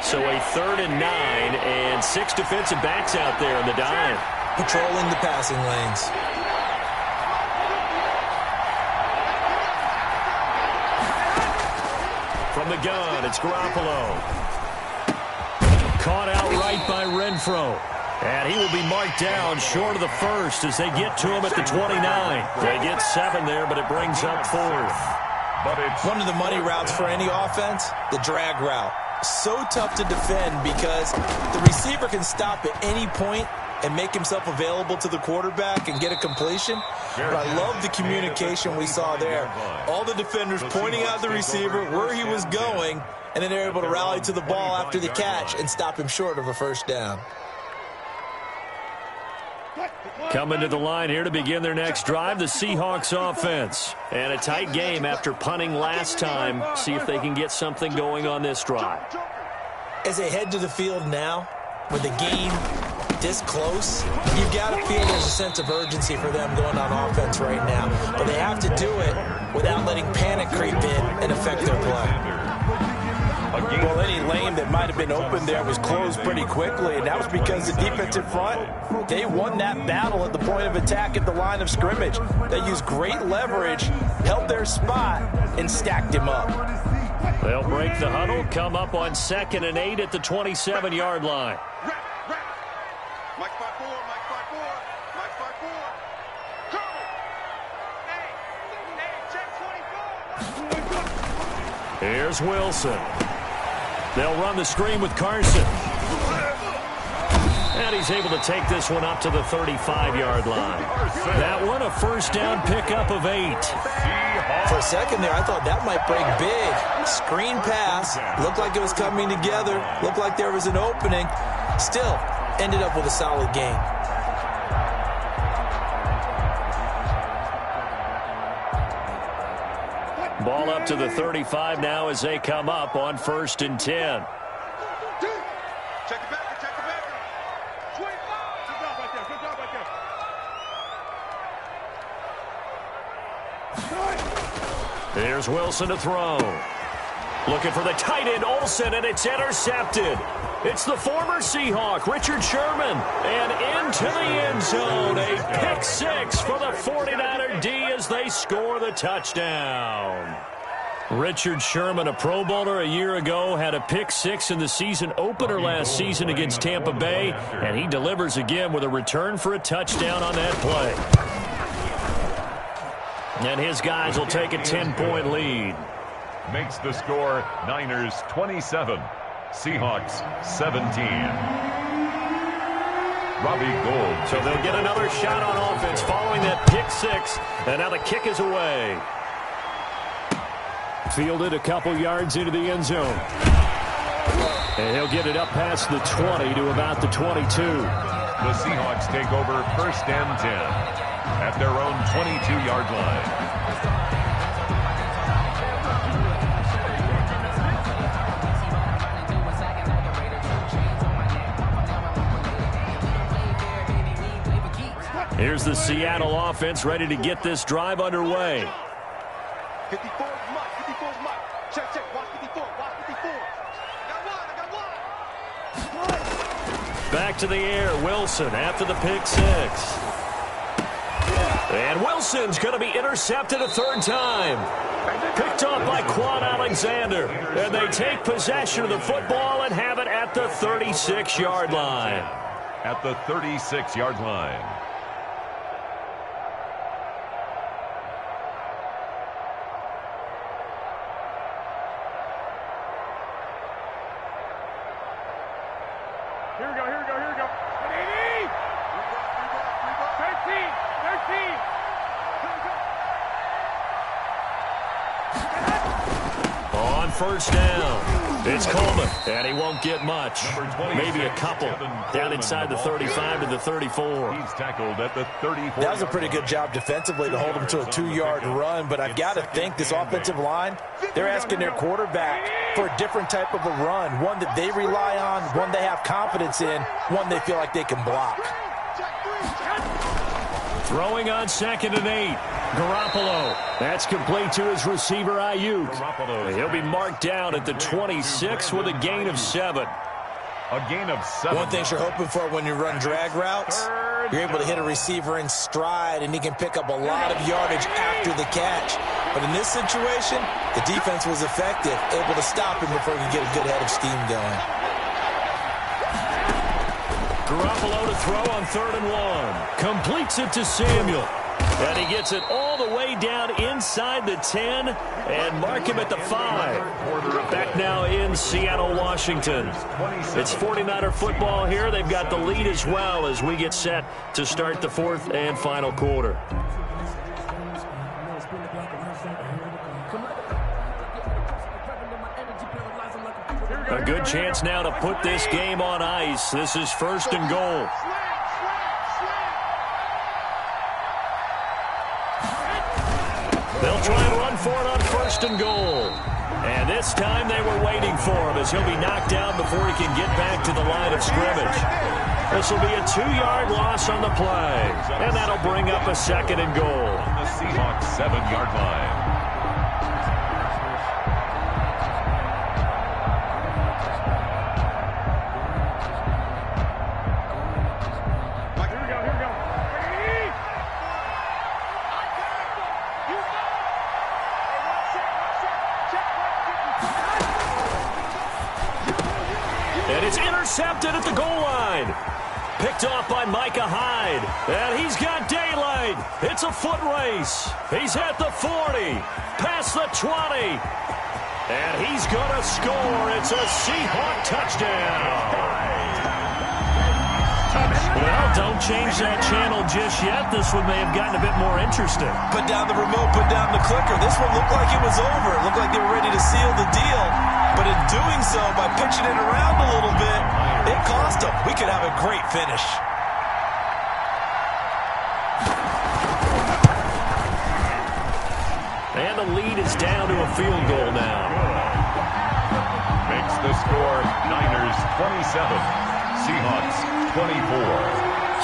A: So a 3rd and 9 and 6 defensive backs out there in the dime.
C: Patrolling the passing lanes.
A: From the gun, it's Garoppolo. Caught outright by Renfro. And he will be marked down short of the 1st as they get to him at the 29. They get 7 there, but it brings up 4th.
B: But it's
C: One of the money routes for any offense, the drag route. So tough to defend because the receiver can stop at any point and make himself available to the quarterback and get a completion. But I love the communication we saw there. All the defenders pointing out the receiver where he was going, and then they're able to rally to the ball after the catch and stop him short of a 1st down.
A: Coming to the line here to begin their next drive, the Seahawks offense. And a tight game after punting last time. See if they can get something going on this drive.
C: As they head to the field now, with the game this close, you've got to feel there's a sense of urgency for them going on offense right now. But they have to do it without letting panic creep in and affect their play. Well, any lane that might have been open there was closed pretty quickly, and that was because the defensive front, they won that battle at the point of attack at the line of scrimmage. They used great leverage, held their spot, and stacked him up.
A: They'll break the huddle, come up on 2nd and 8 at the 27-yard line.
D: Mike 5-4. Cover. Hey, check 24.
A: Here's Wilson. They'll run the screen with Carson. And he's able to take this one up to the 35-yard line. That one, a 1st down pickup of 8.
C: For a second there, I thought that might break big. Screen pass. Looked like it was coming together. Looked like there was an opening. Still, ended up with a solid game.
A: Ball up to the 35 now as they come up on 1st and 10.
D: Check the backer. 25. Good job right there.
A: Here's Wilson to throw. Looking for the tight end, Olsen, and it's intercepted. It's the former Seahawk, Richard Sherman, and into the end zone. A pick six for the 49er D as they score the touchdown. Richard Sherman, a Pro Bowler a year ago, had a pick six in the season opener last season against Tampa Bay, and he delivers again with a return for a touchdown on that play. And his guys will take a 10-point lead.
B: Makes the score Niners 27, Seahawks 17. Robbie Gould.
A: So they'll get another shot on offense following that pick six, and now the kick is away. Fielded a couple yards into the end zone. And he'll get it up past the 20 to about the 22.
B: The Seahawks take over first and 10 at their own 22-yard line.
A: Here's the Seattle offense ready to get this drive underway.
D: 54 is Mike. 54 is Mike. Check, check. Watch 54. Watch 54. I got one.
A: Back to the air. Wilson after the pick six. And Wilson's going to be intercepted a third time. Picked off by Quan Alexander. And they take possession of the football and have it at the 36-yard line.
B: At the 36-yard line.
D: Here we go. 13.
A: On first down, it's Coleman, and he won't get much. Maybe a couple down inside the 35 to the 34.
B: He's tackled at the 34.
C: That was a pretty good job defensively to hold him to a 2-yard run, but I've got to think this offensive line, they're asking their quarterback for a different type of a run, one that they rely on, one they have confidence in, one they feel like they can block.
A: Throwing on 2nd and 8. Garoppolo. That's complete to his receiver, Ayuk. He'll be marked down at the 26 with a gain of 7.
B: A gain of 7.
C: One thing you're hoping for when you run drag routes, you're able to hit a receiver in stride, and he can pick up a lot of yardage after the catch. But in this situation, the defense was effective, able to stop him before he could get a good head of steam going.
A: Garoppolo to throw on 3rd and 1. Completes it to Samuel. And he gets it all the way down inside the 10 and mark him at the 5. Back now in Seattle, Washington. It's 49er football here. They've got the lead as well as we get set to start the 4th and final quarter. A good chance now to put this game on ice. This is 1st and goal. They'll try and run for it on 1st and goal. And this time they were waiting for him as he'll be knocked down before he can get back to the line of scrimmage. This will be a 2-yard loss on the play. And that'll bring up a 2nd and goal.
B: On the Seahawks 7-yard line.
A: Intercepted at the goal line. Picked off by Micah Hyde. And he's got daylight. It's a foot race. He's at the 40. Past the 20. And he's going to score. It's a Seahawk touchdown. Well, don't change that channel just yet. This one may have gotten a bit more interesting.
C: Put down the remote, put down the clicker. This one looked like it was over. It looked like they were ready to seal the deal. But in doing so, by pitching it around a little bit, it cost them. We could have a great finish.
A: And the lead is down to a field goal now.
B: Makes the score Niners 27, Seahawks 24.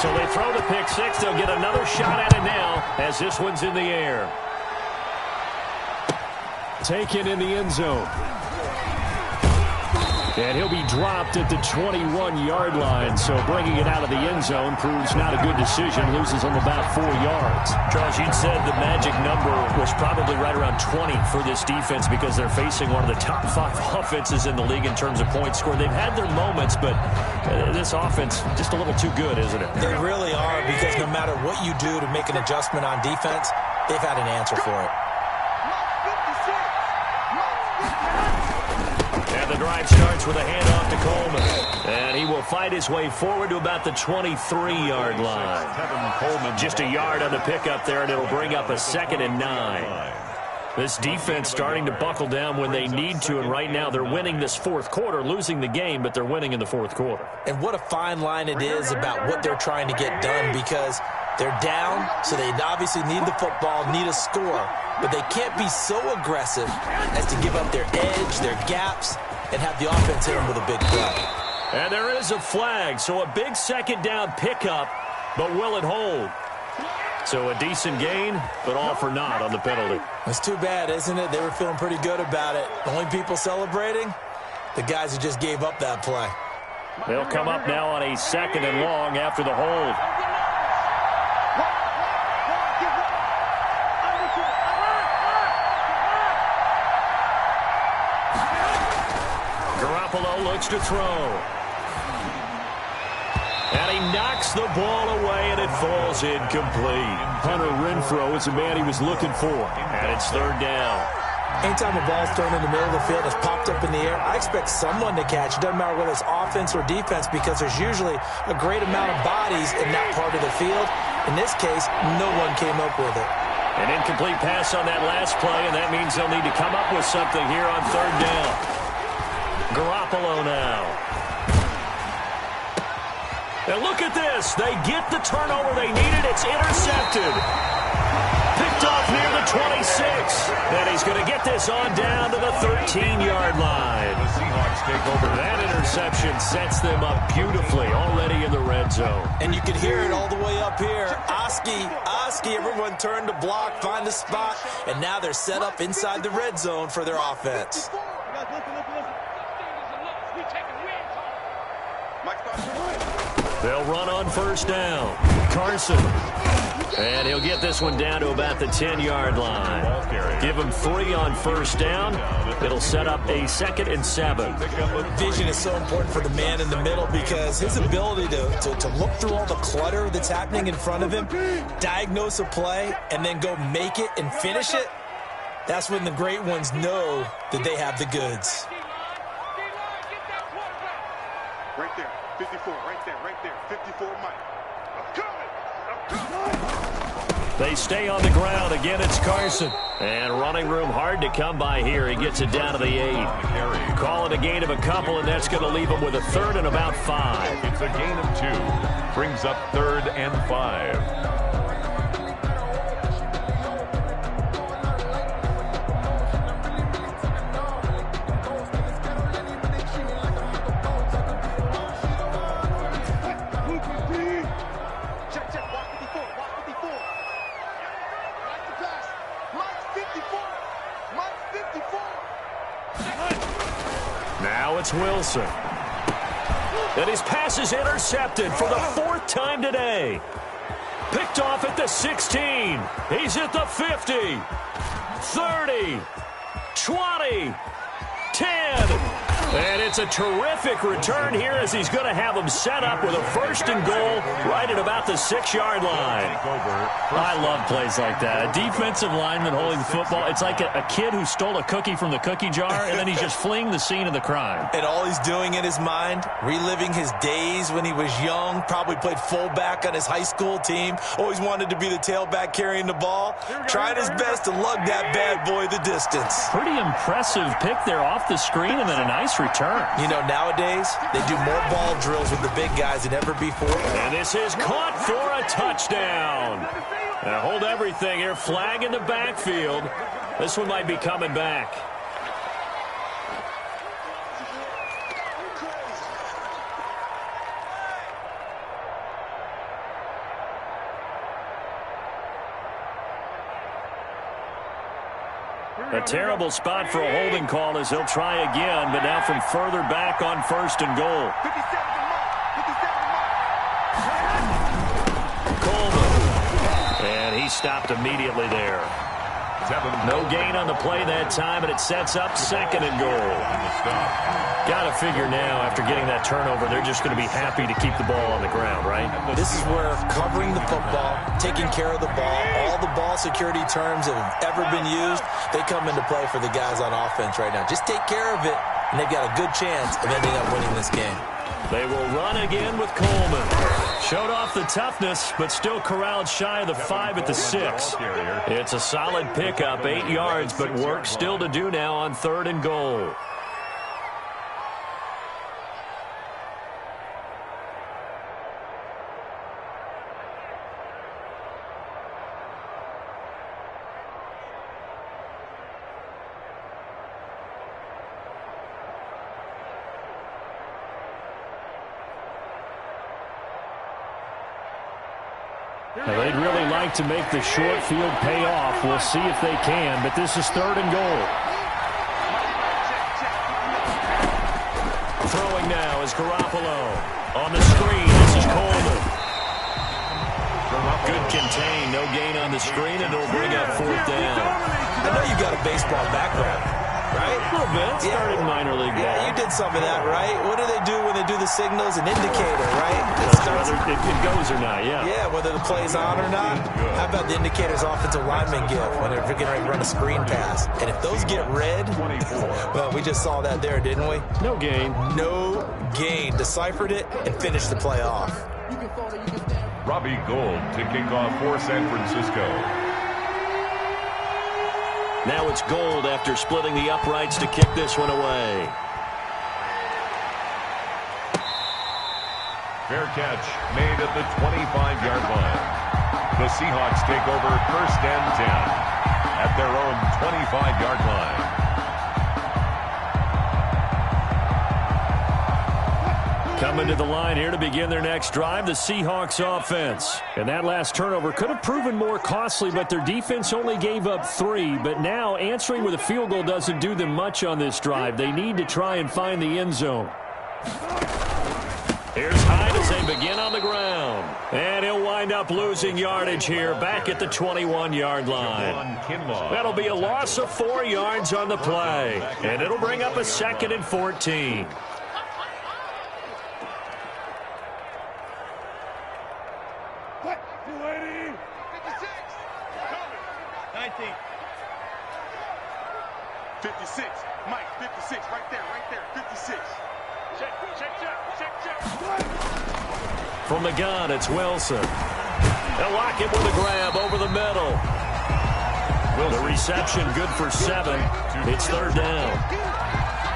A: So they throw the pick six. They'll get another shot at it now as this one's in the air. Taken in the end zone. And he'll be dropped at the 21-yard line. So bringing it out of the end zone proves not a good decision. Loses on about 4 yards. Charles, you'd said the magic number was probably right around 20 for this defense because they're facing one of the top 5 offenses in the league in terms of points scored. They've had their moments, but this offense just a little too good, isn't it? They
C: really are, because no matter what you do to make an adjustment on defense, they've had an answer for it.
A: And the drive starts with a handoff to Coleman. And he will fight his way forward to about the 23-yard line. Just a yard on the pickup there, and it'll bring up a 2nd and 9. This defense starting to buckle down when they need to, and right now they're winning this 4th quarter, losing the game, but they're winning in the 4th quarter.
C: And what a fine line it is about what they're trying to get done, because they're down, so they obviously need the football, need a score, but they can't be so aggressive as to give up their edge, their gaps, and have the offense hit them with a big play.
A: And there is a flag, so a big 2nd down pickup, but will it hold? So a decent gain, but all for naught on the penalty.
C: It's too bad, isn't it? They were feeling pretty good about it. The only people celebrating, the guys who just gave up that play.
A: They'll come up now on a 2nd and long after the hold. Garoppolo looks to throw. And he knocks the ball away, and it falls incomplete. Hunter Renfrow is the man he was looking for. And it's 3rd down.
C: Anytime a ball's thrown in the middle of the field, it's popped up in the air, I expect someone to catch. It doesn't matter whether it's offense or defense, because there's usually a great amount of bodies in that part of the field. In this case, no one came up with it.
A: An incomplete pass on that last play, and that means they'll need to come up with something here on 3rd down. Garoppolo now. And look at this. They get the turnover they needed. It's intercepted. Picked off near the 26. And he's going to get this on down to the 13-yard line.
B: The Seahawks take over.
A: That interception sets them up beautifully already in the red zone.
C: And you can hear it all the way up here. Oski, everyone turned to block, find a spot, and now they're set up inside the red zone for their offense.
A: They'll run on 1st down. Carson. And he'll get this one down to about the 10-yard line. Give him 3 on 1st down. It'll set up a 2nd and 7.
C: Vision is so important for the man in the middle, because his ability to look through all the clutter that's happening in front of him, diagnose a play, and then go make it and finish it, that's when the great ones know that they have the goods.
D: Right there, 54, right there, 54, Mike. I'm coming.
A: They stay on the ground. Again, it's Carson. And running room hard to come by here. He gets it down to the 8. Call it a gain of a couple, and that's going to leave him with a 3rd and about 5.
B: It's a gain of 2. Brings up 3rd and 5.
A: Now it's Wilson. And his pass is intercepted for the 4th time today. Picked off at the 16. He's at the 50. 30. 20. 10. And it's a terrific return here, as he's going to have him set up with a 1st and goal right at about the 6-yard line. I love plays like that. A defensive lineman holding the football. It's like a kid who stole a cookie from the cookie jar, and then he's just fleeing the scene of the crime.
C: And all he's doing in his mind, reliving his days when he was young, probably played fullback on his high school team, always wanted to be the tailback carrying the ball, trying his best to lug that bad boy the distance.
A: Pretty impressive pick there off the screen, and then a nice return.
C: You know, nowadays, they do more ball drills with the big guys than ever before.
A: And this is caught for a touchdown. Now hold everything here. Flag in the backfield. This one might be coming back. A terrible spot for a holding call as he'll try again, but now from further back on 1st and goal.
D: 57 to mark. 57 to mark.
A: Coleman. And he stopped immediately there. No gain on the play that time, and it sets up 2nd and goal. Got to figure now, after getting that turnover, they're just going to be happy to keep the ball on the ground, right?
C: This is where covering the football, taking care of the ball, all the ball security terms that have ever been used, they come into play for the guys on offense right now. Just take care of it, and they've got a good chance of ending up winning this game.
A: They will run again with Coleman. Showed off the toughness, but still corralled shy of the 5 at the 6. It's a solid pickup, 8 yards, but work still to do now on 3rd and goal. Now, they'd really like to make the short field pay off. We'll see if they can, but this is 3rd and goal. Throwing now is Garoppolo. On the screen, this is Coleman. Good contain, no gain on the screen, and it'll bring up 4th down.
C: I know you've got a baseball background, right?
A: A little bit. Started minor league ball.
C: Yeah, you did some of that, right? What do they do when they do the signals? An indicator, right?
A: Whether it goes or not, yeah.
C: Yeah, whether the play's on or not. How about the indicators offensive linemen give when they're getting ready to run a screen pass? And if those get red, well, we just saw that there, didn't we?
A: No gain.
C: No gain. Deciphered it and finished the play off.
B: Robbie Gould to kick off for San Francisco.
A: Now it's Gould after splitting the uprights to kick this one away.
B: Fair catch made at the 25-yard line. The Seahawks take over 1st and 10 at their own 25-yard line.
A: Coming to the line here to begin their next drive, the Seahawks offense. And that last turnover could have proven more costly, but their defense only gave up 3. But now answering with a field goal doesn't do them much on this drive. They need to try and find the end zone. Here's Hyde as they begin on the ground. And he'll wind up losing yardage here back at the 21-yard line. That'll be a loss of 4 yards on the play. And it'll bring up a 2nd and 14.
D: What? 280. 56. 19. 56. Mike, 56. Right there. 56. Check.
A: From the gun, it's Wilson. They'll lock him with a grab over the middle. The reception good for 7. It's 3rd down.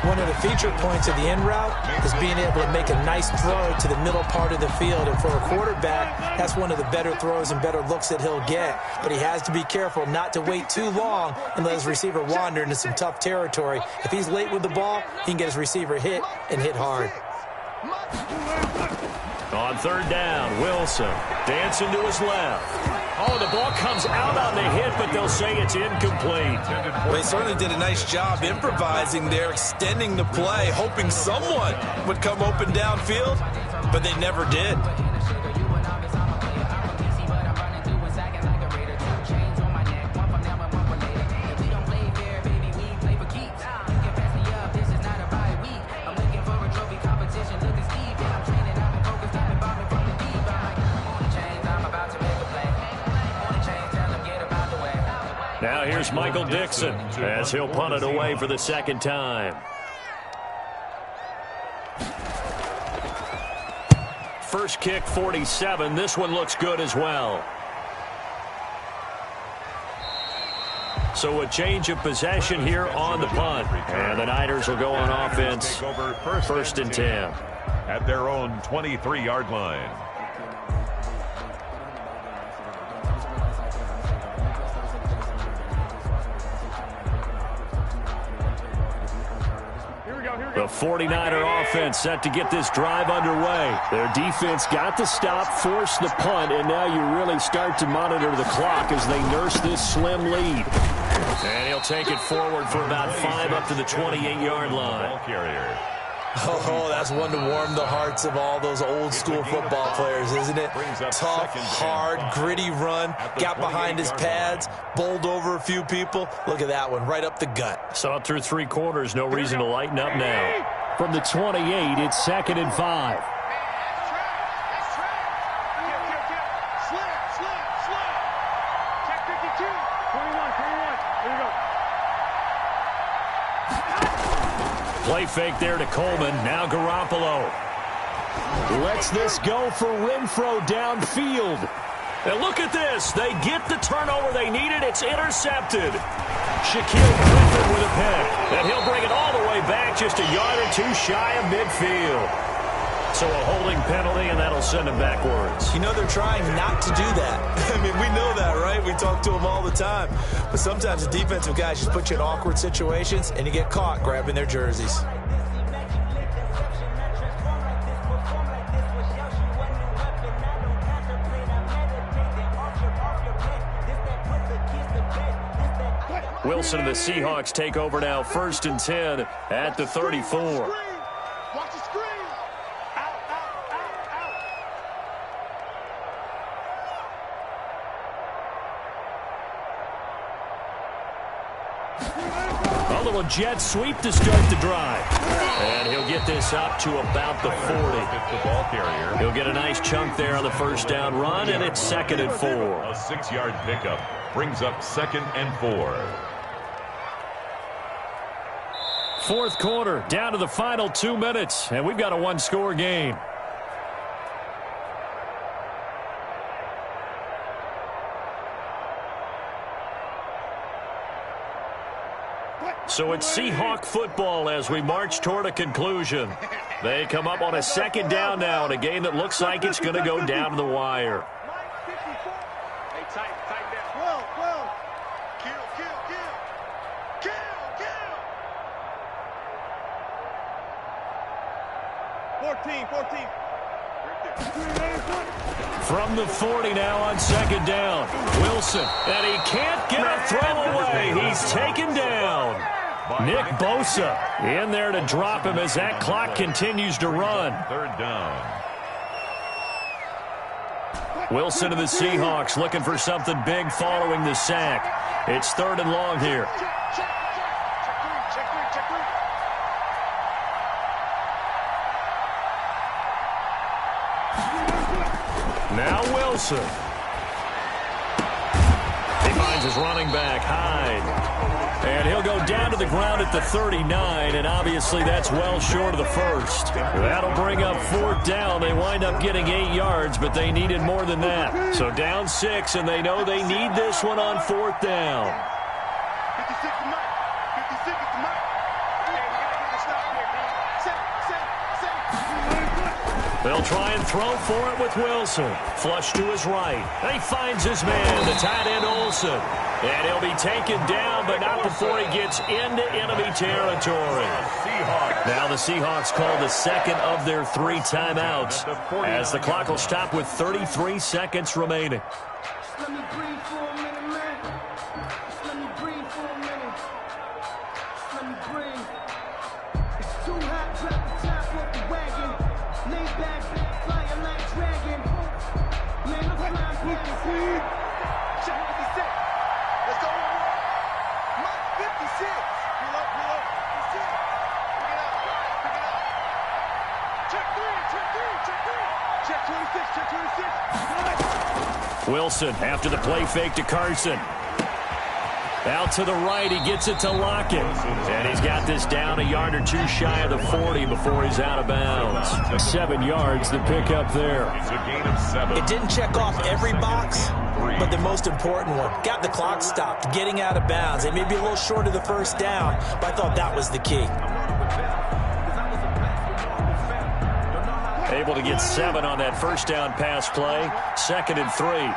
C: One of the feature points of the end route is being able to make a nice throw to the middle part of the field. And for a quarterback, that's one of the better throws and better looks that he'll get. But he has to be careful not to wait too long and let his receiver wander into some tough territory. If he's late with the ball, he can get his receiver hit and hit hard.
A: On 3rd down, Wilson dancing to his left. Oh, the ball comes out on the hit, but they'll say it's incomplete.
C: Well, they certainly did a nice job improvising there, extending the play, hoping someone would come open downfield, but they never did.
A: Now here's Michael Dixon as he'll punt it away for the 2nd time. First kick, 47. This one looks good as well. So a change of possession here on the punt. And the Niners will go on offense. 1st and 10.
B: At their own 23-yard line.
A: The 49er offense set to get this drive underway. Their defense got the stop, forced the punt, and now you really start to monitor the clock as they nurse this slim lead. And he'll take it forward for about 5 up to the 28-yard line.
B: Ball carrier.
C: Oh, that's one to warm the hearts of all those old-school football players, isn't it? Tough, hard, gritty run, got behind his pads, bowled over a few people. Look at that one, right up the gut.
A: So through 3 quarters, no reason to lighten up now. From the 28, it's 2nd and 5. Play fake there to Coleman. Now Garoppolo lets this go for Renfro downfield. And look at this. They get the turnover they needed. It's intercepted. Shaquille Griffin with a pick. And he'll bring it all the way back just a yard or 2 shy of midfield. So a holding penalty, and that'll send him backwards.
C: You know, they're trying not to do that. I mean, we know that, right? We talk to them all the time. But sometimes the defensive guys just put you in awkward situations, and you get caught grabbing their jerseys.
A: Wilson and the Seahawks take over now, 1st and 10 at the 34.
D: Watch the screen.
A: A little jet sweep to start the drive. And he'll get this up to about the 40.
B: The ball carrier.
A: He'll get a nice chunk there on the 1st down run, and it's 2nd and 4.
B: A 6-yard pickup brings up 2nd and 4.
A: 4th quarter, down to the final 2 minutes, and we've got a 1-score game. So it's Seahawk football as we march toward a conclusion. They come up on a 2nd down now in a game that looks like it's going to go down to the wire.
D: Hey, tight down. Well. Kill. 14.
A: From the 40 now on 2nd down. Wilson, and he can't get a throw away. He's taken down. Nick Bosa in there to drop him as that clock continues to run.
B: 3rd down.
A: Wilson and the Seahawks looking for something big following the sack. It's 3rd and long here.
D: Check three.
A: Now Wilson. He finds his running back, Hyde. And he'll go down to the ground at the 39, and obviously that's well short of the 1st. That'll bring up 4th down. They wind up getting 8 yards, but they needed more than that. So down 6, and they know they need this one on 4th down.
D: 56 is Mike. 56 is Mike. Okay, we got to get the stop here, man. Set.
A: They'll try and throw for it with Wilson. Flush to his right. And he finds his man, the tight end Olsen. And he'll be taken down, but not before he gets into enemy territory. Now the Seahawks call the 2nd of their 3 timeouts as the clock will stop with 33 seconds remaining.
E: Let me breathe for a minute, man. Let me breathe for a minute. Let me breathe. It's too hot, drop the top off the wagon. Lay back, flying like dragon. Man, I'm flying quick.
D: Check 56. Let's go. Mike, 56. Pull up. 56. Pick it up. Check 3. Check 26.
A: Wilson after the play fake to Carson. Out to the right, he gets it to Lockett. And he's got this down a yard or 2 shy of the 40 before he's out of bounds. 7 yards, the pickup there.
B: It's a gain of 7.
C: It didn't check off every box, but the most important one. Got the clock stopped, getting out of bounds. It may be a little short of the 1st down, but I thought that was the key.
A: Able to get 7 on that 1st down pass play. 2nd and 3.
D: Hey,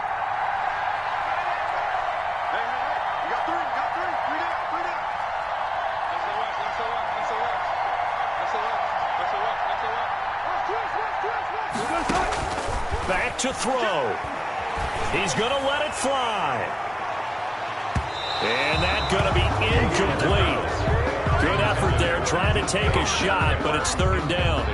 D: you got 3. 3 down. Let's
A: Back to throw. He's going to let it fly. And that's going to be incomplete. Good effort there, trying to take a shot, but it's third down.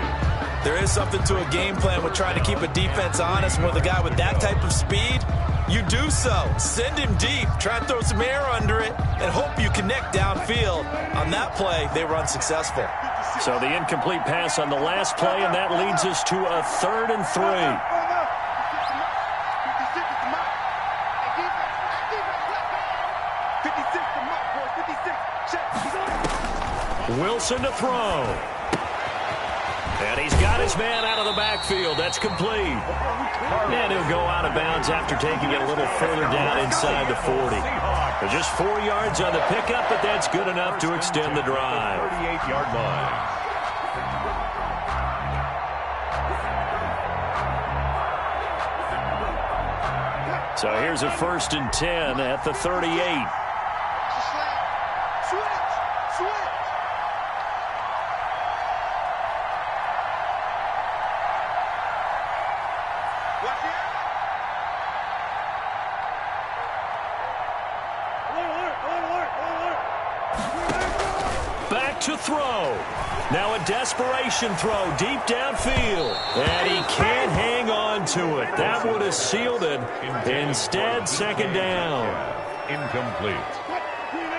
C: There is something to a game plan with trying to keep a defense honest. With a guy with that type of speed, you do so. Send him deep, try and throw some air under it, and hope you connect downfield. On that play, they were unsuccessful.
A: So the incomplete pass on the last play, and that leads us to a 3rd and 3. Wilson to throw. And he's got his man out of the backfield. That's complete. And he'll go out of bounds after taking it a little further down inside the 40. But just 4 yards on the pickup, but that's good enough to extend the drive.
B: 38-yard line.
A: So here's a 1st and 10 at the 38. Back to throw. Now a desperation throw deep downfield. And he can't hang on to it. That would have sealed it. Instead, 2nd down.
B: Incomplete.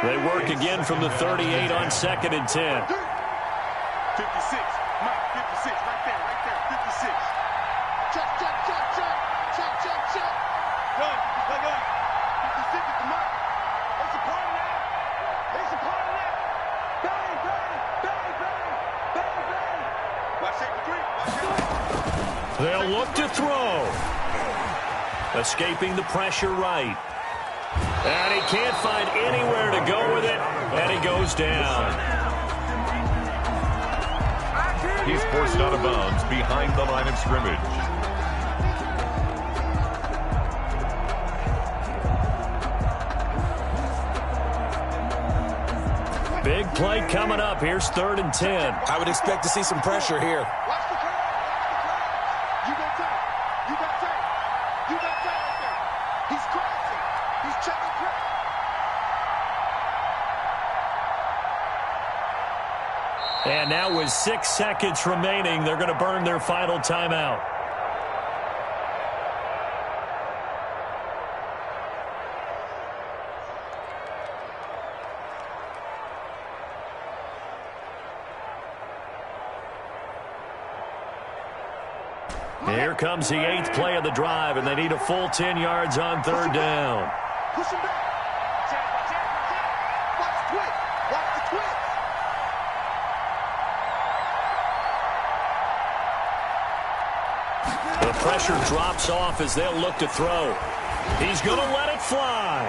A: They work again from the 38 on 2nd and 10.
D: 56. Mike, 56. Right there. 56. Check. Go. 56 is the mark. They support now. Bang. Watch it, 3.
A: They'll look to throw. Escaping the pressure right. And he can't find anywhere to go with it, and he goes down.
B: He's forced out of bounds behind the line of scrimmage.
A: Big play coming up. Here's 3rd and 10.
C: I would expect to see some pressure here.
D: Watch the curve. You got time right there. He's crossing. He's checking pressure.
A: And now with 6 seconds remaining, they're going to burn their final timeout. Here comes the 8th play of the drive, and they need a full 10 yards on 3rd down.
D: Push him back. Watch the twist.
A: The pressure drops off as they'll look to throw. He's going to let it fly.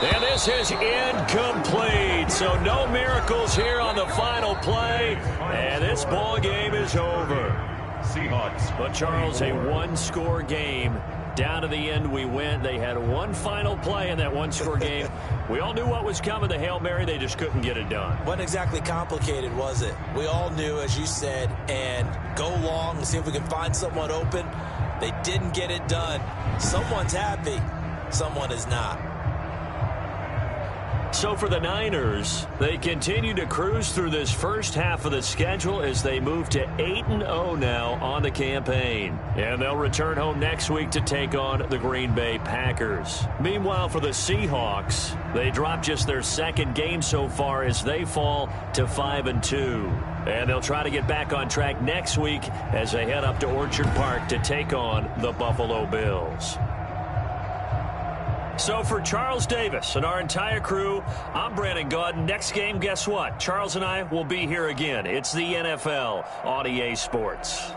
A: And this is incomplete. So no miracles here on the final play. And this ball game is over.
B: Seahawks.
A: But, Charles, a one-score game. Down to the end we went. They had one final play in that one-score game. We all knew what was coming, the Hail Mary. They just couldn't get it done.
C: Wasn't exactly complicated, was it? We all knew, as you said, and go long and see if we can find someone open. They didn't get it done. Someone's happy. Someone is not.
A: So for the Niners, they continue to cruise through this first half of the schedule as they move to 8-0 now on the campaign. And they'll return home next week to take on the Green Bay Packers. Meanwhile, for the Seahawks, they dropped just their second game so far as they fall to 5-2. And they'll try to get back on track next week as they head up to Orchard Park to take on the Buffalo Bills. So for Charles Davis and our entire crew, I'm Brandon Gaudin. Next game, guess what? Charles and I will be here again. It's the NFL on EA Sports.